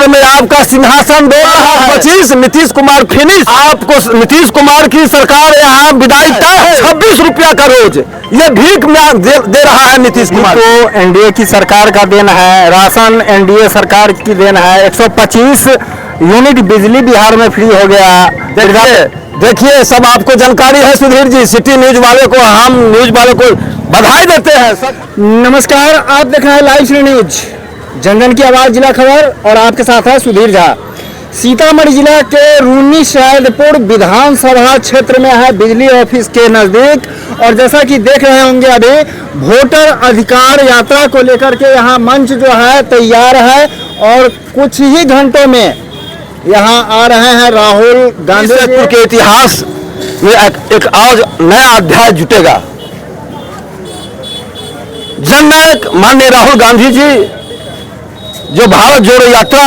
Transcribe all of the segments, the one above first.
बिहार में आपका सिंहासन डोल रहा है। 25 नीतीश कुमार फिनिश। आपको नीतीश कुमार की सरकार यहाँ विदाई तय है। 26 रुपया का रोज ये भीख में दे रहा है नीतीश कुमार। तो एनडीए की सरकार का देन है, राशन एनडीए सरकार की देन है। 125 यूनिट बिजली बिहार में फ्री हो गया। देखिए सब आपको जानकारी है सुधीर जी। सिटी न्यूज वाले को, हम न्यूज वाले को बधाई देते हैं। नमस्कार, आप देख रहे हैं लाइव सिटी न्यूज, जनजन की आवाज, जिला खबर, और आपके साथ है सुधीर झा। सीतामढ़ी जिला के रूनी सैदपुर विधानसभा क्षेत्र में है, बिजली ऑफिस के नजदीक। और जैसा कि देख रहे होंगे अभी वोटर अधिकार यात्रा को लेकर के यहाँ मंच जो है तैयार है और कुछ ही घंटों में यहाँ आ रहे हैं राहुल गांधी। के इतिहास में एक आज नया अध्याय जुटेगा। जननायक माननीय राहुल गांधी जी जो भारत जोड़ो यात्रा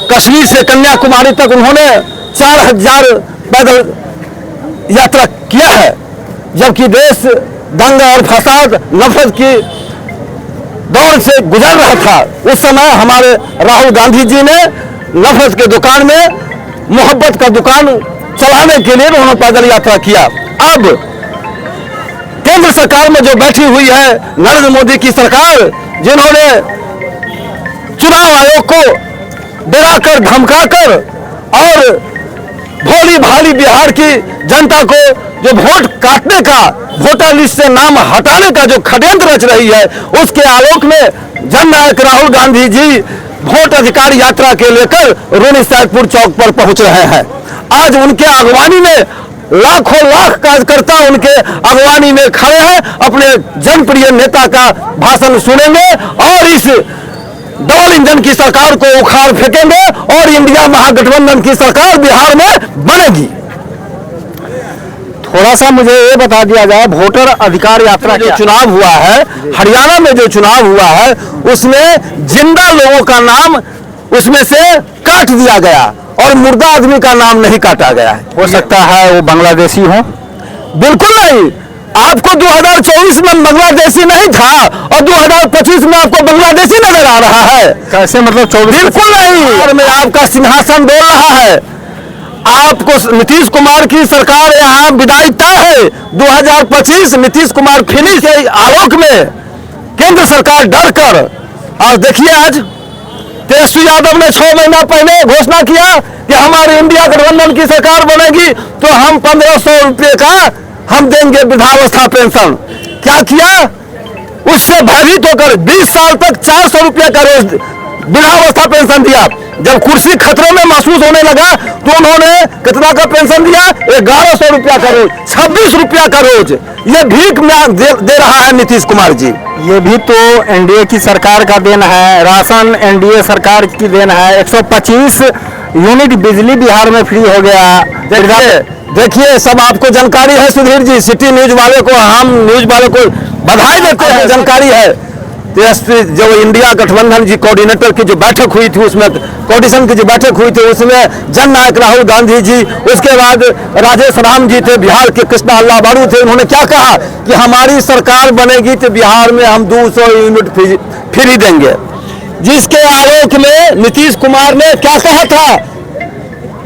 कश्मीर से कन्याकुमारी तक उन्होंने 4000 पैदल यात्रा किया है, जबकि देश दंगा और फसाद नफरत की दौर से गुजर रहा था। उस समय हमारे राहुल गांधी जी ने नफरत के दुकान में मोहब्बत का दुकान चलाने के लिए उन्होंने पैदल यात्रा किया। अब केंद्र सरकार में जो बैठी हुई है नरेंद्र मोदी की सरकार, जिन्होंने चुनाव आयोग को डराकर धमकाकर और भोली भाली बिहार की जनता को जो वोट काटने का, वोटर लिस्ट से नाम हटाने का जो षड्यंत्र रच रही है, उसके आलोक में जननायक राहुल गांधी जी वोट अधिकार यात्रा के लेकर रूनी सैदपुर चौक पर पहुंच रहे हैं। आज उनके अगवानी में लाखों लाख कार्यकर्ता उनके अगवानी में खड़े हैं, अपने जनप्रिय नेता का भाषण सुनेंगे और इस डबल इंजन की सरकार को उखाड़ फेंकेंगे और इंडिया महागठबंधन की सरकार बिहार में बनेगी। थोड़ा सा मुझे ये बता दिया जाए, वोटर अधिकार यात्रा जो चुनाव हुआ है, हरियाणा में जो चुनाव हुआ है, उसमें जिंदा लोगों का नाम उसमें से काट दिया गया और मुर्दा आदमी का नाम नहीं काटा गया है। हो सकता है वो बांग्लादेशी हो? बिल्कुल नहीं। आपको 2024 में बांग्लादेशी नहीं था और 2025 में आपको बांग्लादेशी नजर आ रहा है? कैसे मतलब 24? बिल्कुल नहीं। में आपका सिंहासन डोल रहा है। आपको नीतीश कुमार की सरकार यहाँ विदाई तय है। 2025 नीतीश कुमार फिनिश के आलोक में केंद्र सरकार डर कर, और देखिए आज तेजस्वी यादव ने 6 महीना पहले घोषणा किया कि हमारी इंडिया गठबंधन की सरकार बनेगी तो हम 1500 रुपये का हम देंगे वृद्धावस्था पेंशन। क्या किया? उससे भयभीत होकर 20 साल तक 400 रुपये का रोज वृद्धावस्था पेंशन दिया। जब कुर्सी खतरे में महसूस होने लगा तो उन्होंने कितना का पेंशन दिया? 1100 रुपया का रोज, 26 रुपया का रोज ये भीख में दे रहा है नीतीश कुमार जी। ये भी तो एनडीए की सरकार का देन है, राशन एनडीए सरकार की देन है। 125 यूनिट बिजली बिहार में फ्री हो गया। देखिए सब आपको जानकारी है सुधीर जी। सिटी न्यूज वाले को, हम न्यूज वाले को बधाई देते हैं। जानकारी है तेजस्वी जो इंडिया गठबंधन जी कोऑर्डिनेटर की जो बैठक हुई थी, उसमें कोऑर्डिनेशन की जो बैठक हुई थी, उसमें जननायक राहुल गांधी जी, उसके बाद राजेश राम जी थे, बिहार के कृष्णा अल्लाह बारू थे। उन्होंने क्या कहा कि हमारी सरकार बनेगी तो बिहार में हम 200 यूनिट फ्री देंगे, जिसके आलोक में नीतीश कुमार ने क्या कहा था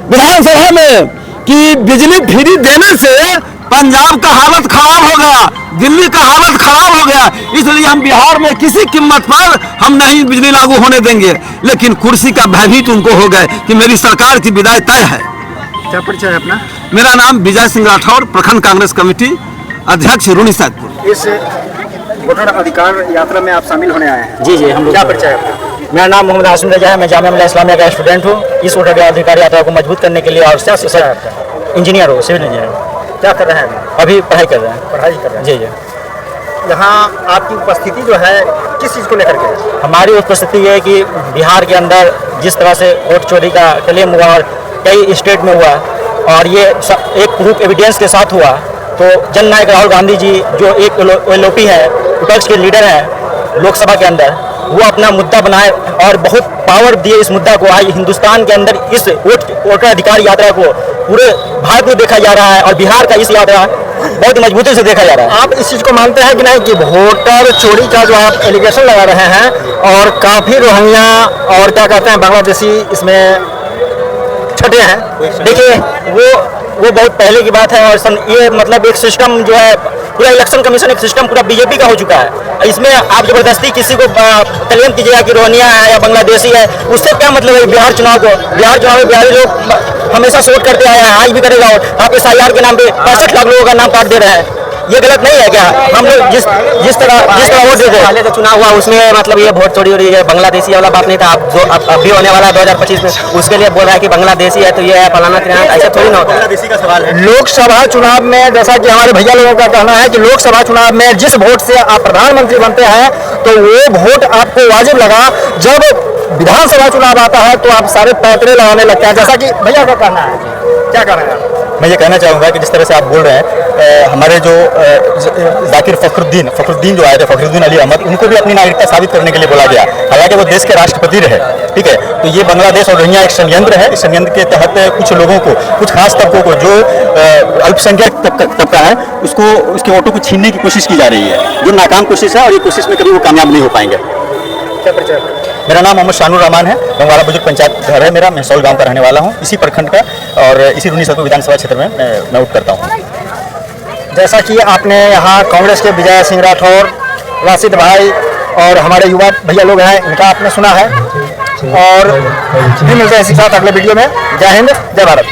विधानसभा में कि बिजली फ्री देने से पंजाब का हालत खराब हो गया, दिल्ली का हालत खराब हो गया, इसलिए हम बिहार में किसी कीमत पर हम नहीं बिजली लागू होने देंगे। लेकिन कुर्सी का भयभीत उनको हो गए कि मेरी सरकार की विदाई तय है। क्या परिचय है अपना? मेरा नाम विजय सिंह राठौर, प्रखंड कांग्रेस कमेटी अध्यक्ष रूनी सैदपुर। इस वोटर अधिकार यात्रा में आप शामिल होने आए हैं? जी हम लोग। क्या परिचय है आपका? मेरा नाम मोहम्मद हाशिम रजा है, मैं जामिया मिल्लिया इस्लामिया का स्टूडेंट हूँ। इस वोटर अधिकार यात्रा को मजबूत करने के लिए और इंजीनियर हो, सिविल इंजीनियर। क्या कर रहे हैं? अभी पढ़ाई कर रहे हैं। पढ़ाई कर रहे हैं? जी। यहाँ आपकी उपस्थिति जो है किस चीज़ को लेकर के? हमारी उपस्थिति ये है कि बिहार के अंदर जिस तरह से वोट चोरी का क्लेम हुआ और कई स्टेट में हुआ, और ये एक प्रूफ एविडेंस के साथ हुआ, तो जननायक राहुल गांधी जी जो एक एलओपी है, विपक्ष के लीडर हैं लोकसभा के अंदर, वो अपना मुद्दा बनाए और बहुत पावर दिए इस मुद्दा को। आज हिंदुस्तान के अंदर इस वोटर अधिकार यात्रा को पूरे भारत में देखा जा रहा है और बिहार का इस यात्रा बहुत ही मजबूती से देखा जा रहा है। आप इस चीज को मानते हैं कि नहीं कि वोटर चोरी का जो आप एलिगेशन लगा रहे हैं और काफी रोहिंग्या और क्या कहते हैं बांग्लादेशी इसमें छठे हैं? देखिए वो बहुत पहले की बात है और ये मतलब एक सिस्टम जो है पूरा इलेक्शन कमीशन एक सिस्टम पूरा बीजेपी का हो चुका है। इसमें आप जबरदस्ती किसी को क्लेम कीजिएगा कि रोहिंग्या है या बांग्लादेशी है, उससे क्या मतलब है? बिहार चुनाव में बिहारी लोग हमेशा सपोर्ट करते आए हैं, आज भी करेगा। और आप SIR के नाम पे 65 लाख लोगों का नाम काट दे रहे हैं, ये गलत नहीं है क्या? हम लोग जिस तरह वोट देते हैं, पहले जो चुनाव हुआ उसमें मतलब ये वोट चोरी हो रही है, बांग्लादेशी वाला बात नहीं था। अब जो अब भी होने वाला है 2025 में, उसके लिए बोल रहा है कि बांग्लादेशी है तो ये है फलाना तिलाना, ऐसा थोड़ी ना होता है। बांग्लादेशी का सवाल है। लोकसभा चुनाव में जैसा कि हमारे भैया लोगों का कहना है कि लोकसभा चुनाव में जिस वोट से आप प्रधानमंत्री बनते हैं तो वो वोट आपको वाजिब लगा, जब विधानसभा चुनाव आता है तो आप सारे पैतरे लगाने लगते हैं, जैसा कि भैया का कहना है। क्या कह रहे हैं आप? मैं ये कहना चाहूँगा कि जिस तरह से आप बोल रहे हैं, हमारे जो जाकिर फखरुद्दीन जो आए थे, फखरुद्दीन अली अहमद, उनको भी अपनी नागरिकता साबित करने के लिए बोला गया, हालांकि वो देश के राष्ट्रपति रहे। ठीक है, तो ये बांग्लादेश और रोहिंग्या एक षड्यंत्र है। इस षड्यंत्र के तहत कुछ लोगों को, कुछ खास तबकों को जो अल्पसंख्यक तबका है, उसके वोटों को छीनने की कोशिश की जा रही है, जो नाकाम कोशिश है और ये कोशिश में कभी वो कामयाब नहीं हो पाएंगे। क्या परिचय? मेरा नाम मोहम्मद शानुर रहमान है, गंगवाला बुजुर्ग पंचायत घर है मेरा, मैं सौल गांव का रहने वाला हूँ, इसी प्रखंड का, और इसी रूनी सदपुर विधानसभा क्षेत्र में मैं वोट करता हूँ। जैसा कि आपने यहाँ कांग्रेस के विजय सिंह राठौर, राशिद भाई और हमारे युवा भैया लोग हैं, इनका आपने सुना है। और फिर मिलते हैं इसी के साथ अगले वीडियो में। जय हिंद, जय भारत।